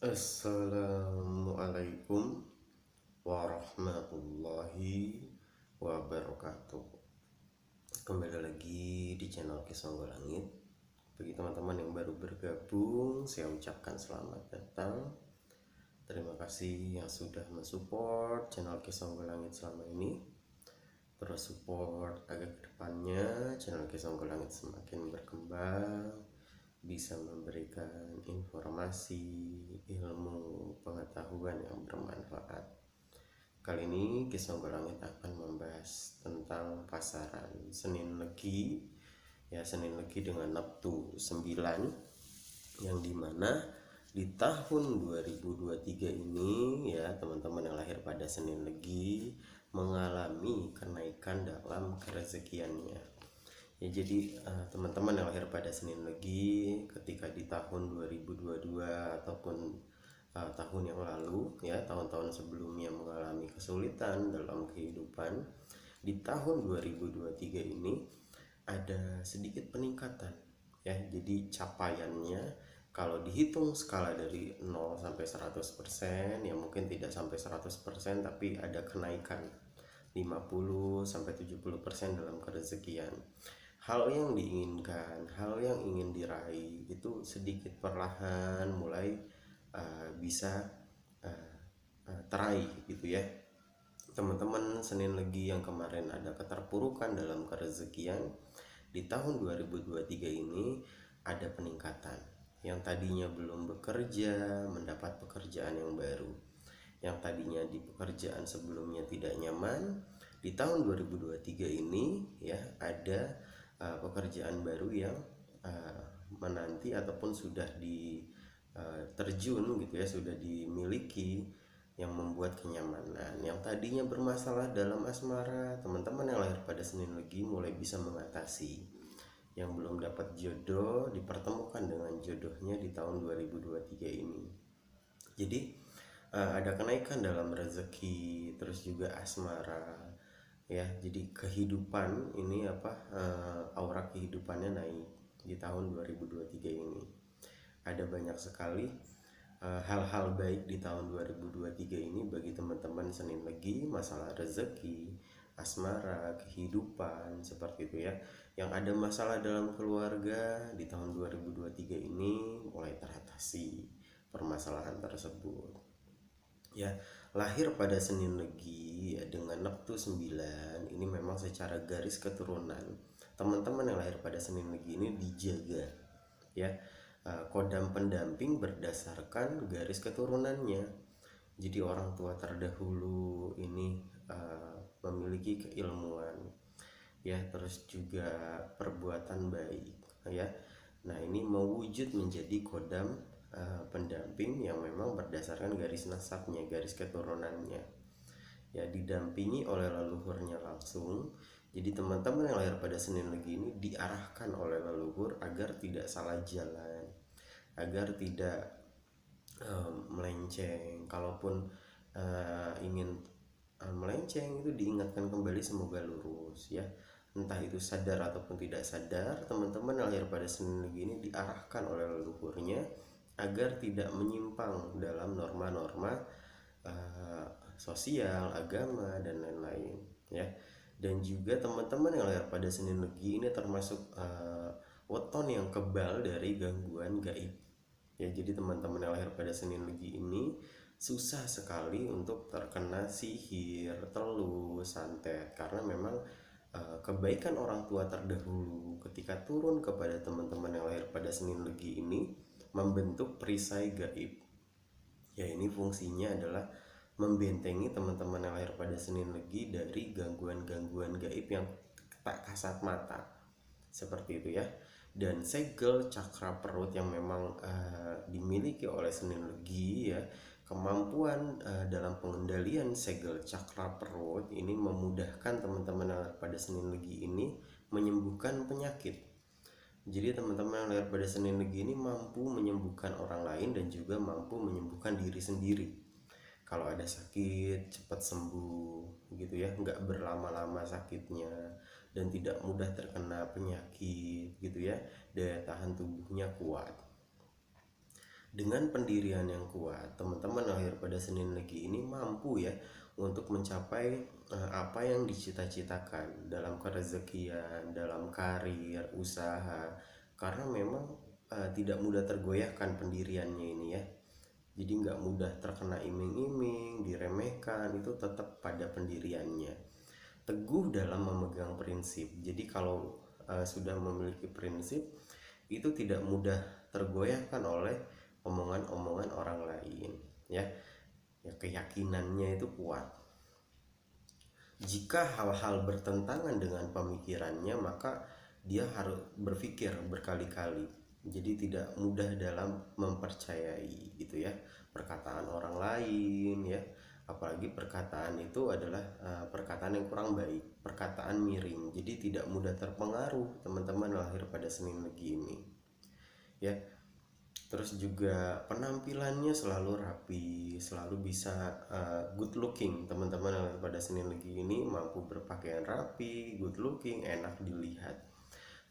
Assalamualaikum warahmatullahi wabarakatuh. Kembali lagi di channel Kisonggo Langit. Bagi teman-teman yang baru bergabung, saya ucapkan selamat datang. Terima kasih yang sudah mensupport channel Kisonggo Langit selama ini. Terus support agar kedepannya channel Kisonggo Langit semakin berkembang, bisa memberikan informasi, ilmu, pengetahuan yang bermanfaat. Kali ini Kisonggo Langit akan membahas tentang pasaran Senin Legi, Senin Legi dengan Sabtu 9, yang dimana di tahun 2023 ini teman-teman yang lahir pada Senin Legi mengalami kenaikan dalam kerezekiannya. Jadi teman-teman yang lahir pada Senin Legi ketika di tahun 2022 ataupun tahun yang lalu, tahun-tahun sebelumnya mengalami kesulitan dalam kehidupan, di tahun 2023 ini ada sedikit peningkatan. Jadi capaiannya kalau dihitung skala dari 0 sampai 100%, mungkin tidak sampai 100%, tapi ada kenaikan 50 sampai 70% dalam kerezekian. Hal yang diinginkan, hal yang ingin diraih itu sedikit perlahan mulai bisa teraih gitu ya. Teman-teman Senin Legi yang kemarin ada keterpurukan dalam kerezekian, di tahun 2023 ini ada peningkatan. Yang tadinya belum bekerja mendapat pekerjaan yang baru, yang tadinya di pekerjaan sebelumnya tidak nyaman, di tahun 2023 ini ada pekerjaan baru yang menanti ataupun sudah terjun gitu ya, sudah dimiliki, yang membuat kenyamanan. Yang tadinya bermasalah dalam asmara, teman-teman yang lahir pada Senin Legi mulai bisa mengatasi. Yang belum dapat jodoh dipertemukan dengan jodohnya di tahun 2023 ini. Jadi ada kenaikan dalam rezeki, terus juga asmara jadi kehidupan ini aura kehidupannya naik di tahun 2023 ini. Ada banyak sekali hal-hal baik di tahun 2023 ini bagi teman-teman Senin Legi, masalah rezeki, asmara, kehidupan, seperti itu ya. Yang ada masalah dalam keluarga di tahun 2023 ini mulai teratasi permasalahan tersebut. Lahir pada Senin Legi dengan Neptu 9, ini memang secara garis keturunan teman-teman yang lahir pada Senin Legi ini dijaga kodam pendamping berdasarkan garis keturunannya. Jadi orang tua terdahulu ini memiliki keilmuan terus juga perbuatan baik Nah, ini mewujud menjadi kodam pendamping yang memang berdasarkan garis nasabnya, garis keturunannya, didampingi oleh leluhurnya langsung. Jadi teman-teman yang lahir pada Senin Legi ini diarahkan oleh leluhur agar tidak salah jalan, agar tidak melenceng. Kalaupun ingin melenceng, itu diingatkan kembali semoga lurus entah itu sadar ataupun tidak sadar. Teman-teman yang lahir pada Senin Legi ini diarahkan oleh leluhurnya agar tidak menyimpang dalam norma-norma sosial, agama, dan lain-lain Dan juga teman-teman yang lahir pada Senin Legi ini termasuk weton yang kebal dari gangguan gaib Jadi teman-teman yang lahir pada Senin Legi ini susah sekali untuk terkena sihir, telus, santet, karena memang kebaikan orang tua terdahulu ketika turun kepada teman-teman yang lahir pada Senin Legi ini membentuk perisai gaib. Ini fungsinya adalah membentengi teman-teman yang lahir pada Senin Legi dari gangguan-gangguan gaib yang tak kasat mata, seperti itu Dan segel cakra perut yang memang dimiliki oleh Senin Legi kemampuan dalam pengendalian segel cakra perut ini memudahkan teman-teman yang lahir pada Senin Legi ini menyembuhkan penyakit. Jadi teman-teman yang lahir pada Senin Legi ini mampu menyembuhkan orang lain dan juga mampu menyembuhkan diri sendiri. Kalau ada sakit cepat sembuh gitu nggak berlama-lama sakitnya dan tidak mudah terkena penyakit gitu daya tahan tubuhnya kuat. Dengan pendirian yang kuat, teman-teman lahir pada Senin Legi ini mampu ya untuk mencapai apa yang dicita-citakan dalam kerezekian, dalam karir, usaha. Karena memang tidak mudah tergoyahkan pendiriannya ini ya. Jadi nggak mudah terkena iming-iming, diremehkan, itu tetap pada pendiriannya. Teguh dalam memegang prinsip. Jadi kalau sudah memiliki prinsip, itu tidak mudah tergoyahkan oleh omongan-omongan orang lain ya. Ya, keyakinannya itu kuat. Jika hal-hal bertentangan dengan pemikirannya, maka dia harus berpikir berkali-kali. Jadi tidak mudah dalam mempercayai gitu ya perkataan orang lain ya. Apalagi perkataan itu adalah perkataan yang kurang baik, perkataan miring. Jadi tidak mudah terpengaruh teman-teman lahir pada Senin Legi ini ya. Terus juga penampilannya selalu rapi, selalu bisa good looking. Teman-teman yang pada Senin Legi ini mampu berpakaian rapi, good looking, enak dilihat.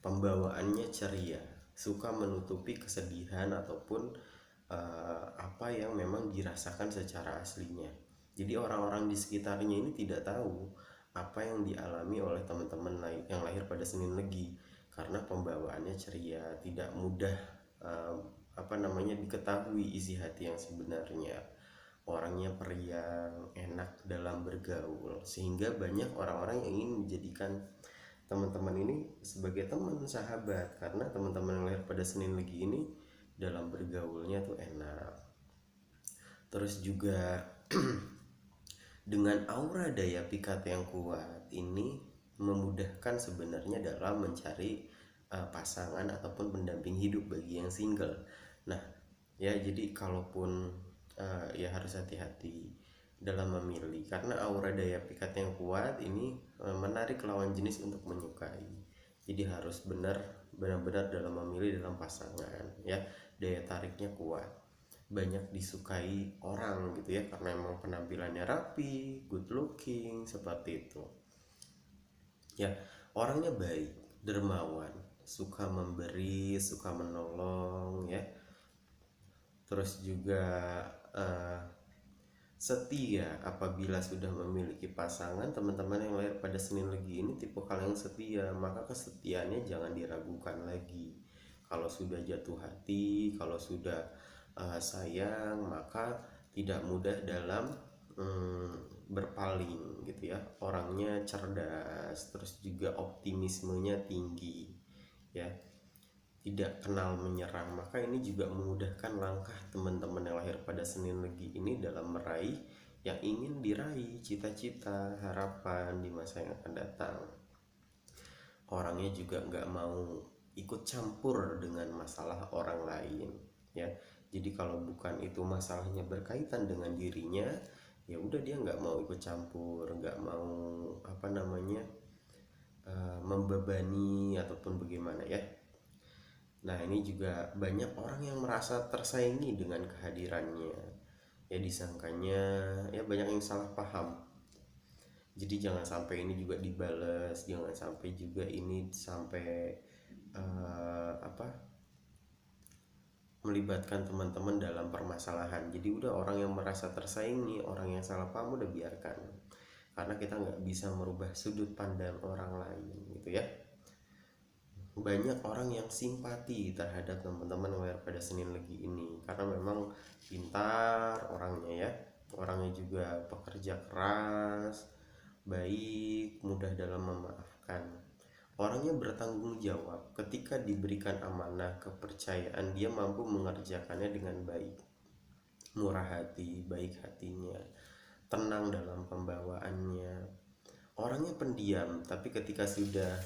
Pembawaannya ceria, suka menutupi kesedihan ataupun apa yang memang dirasakan secara aslinya. Jadi orang-orang di sekitarnya ini tidak tahu apa yang dialami oleh teman-teman yang lahir pada Senin Legi, karena pembawaannya ceria, tidak mudah diketahui isi hati yang sebenarnya. Orangnya periang, enak dalam bergaul, sehingga banyak orang-orang yang ingin menjadikan teman-teman ini sebagai teman sahabat, karena teman-teman yang lahir pada Senin Legi ini dalam bergaulnya tuh enak. Terus juga dengan aura daya pikat yang kuat ini memudahkan sebenarnya dalam mencari pasangan ataupun pendamping hidup bagi yang single. Nah ya, jadi kalaupun ya harus hati-hati dalam memilih, karena aura daya pikat yang kuat ini menarik lawan jenis untuk menyukai. Jadi harus benar-benar dalam memilih dalam pasangan ya. Daya tariknya kuat, banyak disukai orang gitu ya, karena emang penampilannya rapi, good looking seperti itu ya. Orangnya baik, dermawan, suka memberi, suka menolong ya. Terus juga uh, setia apabila sudah memiliki pasangan. Teman-teman yang lahir pada Senin Legi ini tipe kalian yang setia, maka kesetiaannya jangan diragukan lagi. Kalau sudah jatuh hati, kalau sudah sayang, maka tidak mudah dalam berpaling gitu ya. Orangnya cerdas, terus juga optimismenya tinggi ya, tidak kenal menyerang. Maka ini juga memudahkan langkah teman-teman yang lahir pada Senin Legi ini dalam meraih yang ingin diraih, cita-cita, harapan di masa yang akan datang. Orangnya juga nggak mau ikut campur dengan masalah orang lain ya. Jadi kalau bukan itu masalahnya berkaitan dengan dirinya, ya udah dia nggak mau ikut campur, nggak mau membebani ataupun bagaimana ya. Nah ini juga banyak orang yang merasa tersaingi dengan kehadirannya ya, disangkanya ya, banyak yang salah paham. Jadi jangan sampai ini juga dibales, jangan sampai juga ini sampai melibatkan teman-teman dalam permasalahan. Jadi udah, orang yang merasa tersaingi, orang yang salah paham, udah biarkan, karena kita nggak bisa merubah sudut pandang orang lain gitu ya. Banyak orang yang simpati terhadap teman-teman yang lahir pada Senin Legi ini, karena memang pintar orangnya ya. Orangnya juga pekerja keras, baik, mudah dalam memaafkan. Orangnya bertanggung jawab, ketika diberikan amanah kepercayaan dia mampu mengerjakannya dengan baik. Murah hati, baik hatinya, tenang dalam pembawaannya. Orangnya pendiam, tapi ketika sudah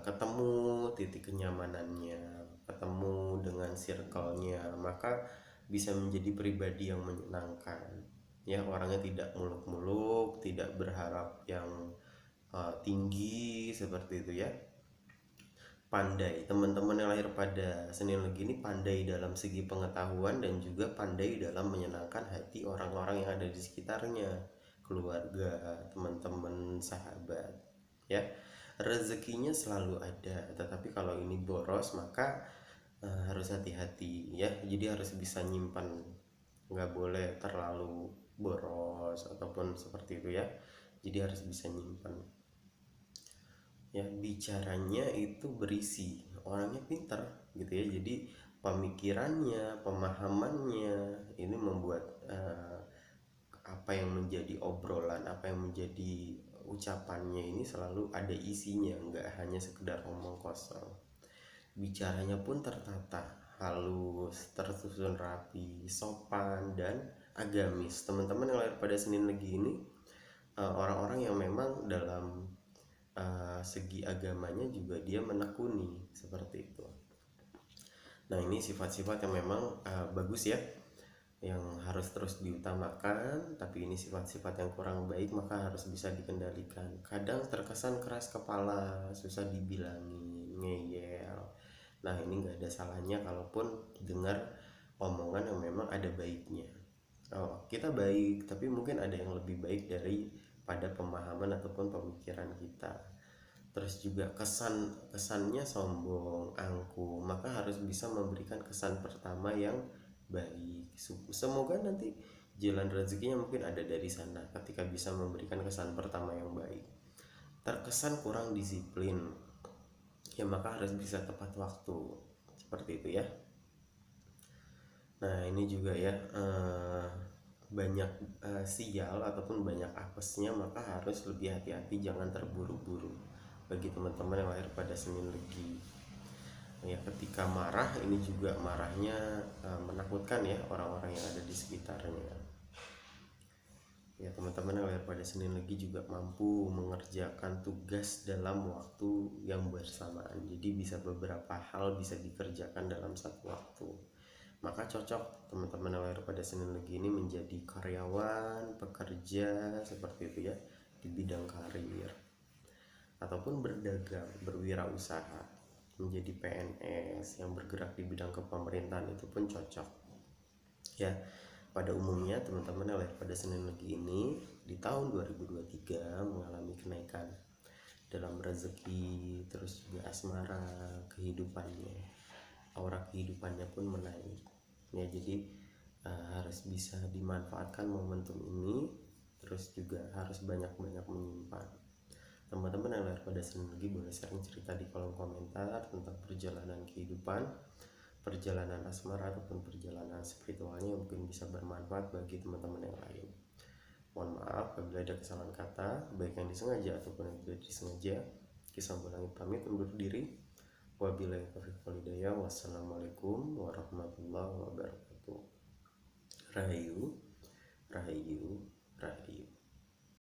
ketemu titik kenyamanannya, ketemu dengan circle-nya, maka bisa menjadi pribadi yang menyenangkan ya. Orangnya tidak muluk-muluk, tidak berharap yang tinggi seperti itu ya. Pandai, teman-teman yang lahir pada Senin Legi ini pandai dalam segi pengetahuan dan juga pandai dalam menyenangkan hati orang-orang yang ada di sekitarnya, keluarga, teman-teman, sahabat ya. Rezekinya selalu ada, tetapi kalau ini boros maka harus hati-hati ya, jadi harus bisa nyimpan, nggak boleh terlalu boros ataupun seperti itu ya, jadi harus bisa nyimpan ya. Bicaranya itu berisi, orangnya pintar gitu ya, jadi pemikirannya, pemahamannya ini membuat apa yang menjadi obrolan, apa yang menjadi ucapannya ini selalu ada isinya, nggak hanya sekedar omong kosong. Bicaranya pun tertata, halus, tersusun rapi, sopan, dan agamis. Teman-teman yang lahir pada Senin Legi ini orang-orang yang memang dalam segi agamanya juga dia menekuni seperti itu. Nah, ini sifat-sifat yang memang bagus ya, yang harus terus diutamakan, tapi ini sifat-sifat yang kurang baik maka harus bisa dikendalikan. Kadang terkesan keras kepala, susah dibilangin, ngeyel. Nah, ini nggak ada salahnya kalaupun dengar omongan yang memang ada baiknya. Oh, kita baik, tapi mungkin ada yang lebih baik daripada pemahaman ataupun pemikiran kita. Terus juga kesannya sombong, angkuh, maka harus bisa memberikan kesan pertama yang baik. Semoga nanti jalan rezekinya mungkin ada dari sana ketika bisa memberikan kesan pertama yang baik. Terkesan kurang disiplin, ya maka harus bisa tepat waktu, seperti itu ya. Nah, ini juga ya, banyak sial ataupun banyak apesnya, maka harus lebih hati-hati, jangan terburu-buru. Bagi teman-teman yang lahir pada Senin Legi ya, ketika marah ini juga marahnya menakutkan ya orang-orang yang ada di sekitarnya ya. Teman-teman yang lahir pada Senin Legi juga mampu mengerjakan tugas dalam waktu yang bersamaan, jadi bisa beberapa hal bisa dikerjakan dalam satu waktu. Maka cocok teman-teman yang lahir pada Senin Legi ini menjadi karyawan, pekerja seperti itu ya, di bidang karir, ataupun berdagang, berwirausaha, menjadi PNS yang bergerak di bidang kepemerintahan, itu pun cocok ya. Pada umumnya teman-teman yang lahir pada Senin Legi ini di tahun 2023 mengalami kenaikan dalam rezeki, terus juga asmara, kehidupannya, aura kehidupannya pun menaik ya. Jadi harus bisa dimanfaatkan momentum ini, terus juga harus banyak-banyak menyimpan. Teman-teman yang lahir pada Senin Legi boleh sharing cerita di kolom komentar tentang perjalanan kehidupan, perjalanan asmara ataupun perjalanan spiritualnya yang mungkin bisa bermanfaat bagi teman-teman yang lain. Mohon maaf apabila ada kesalahan kata, baik yang disengaja ataupun yang tidak disengaja. Kisah Langit pamit undur diri. Wabillahi taufiq wal hidayah. Wassalamualaikum warahmatullahi wabarakatuh. Rahayu, rahayu.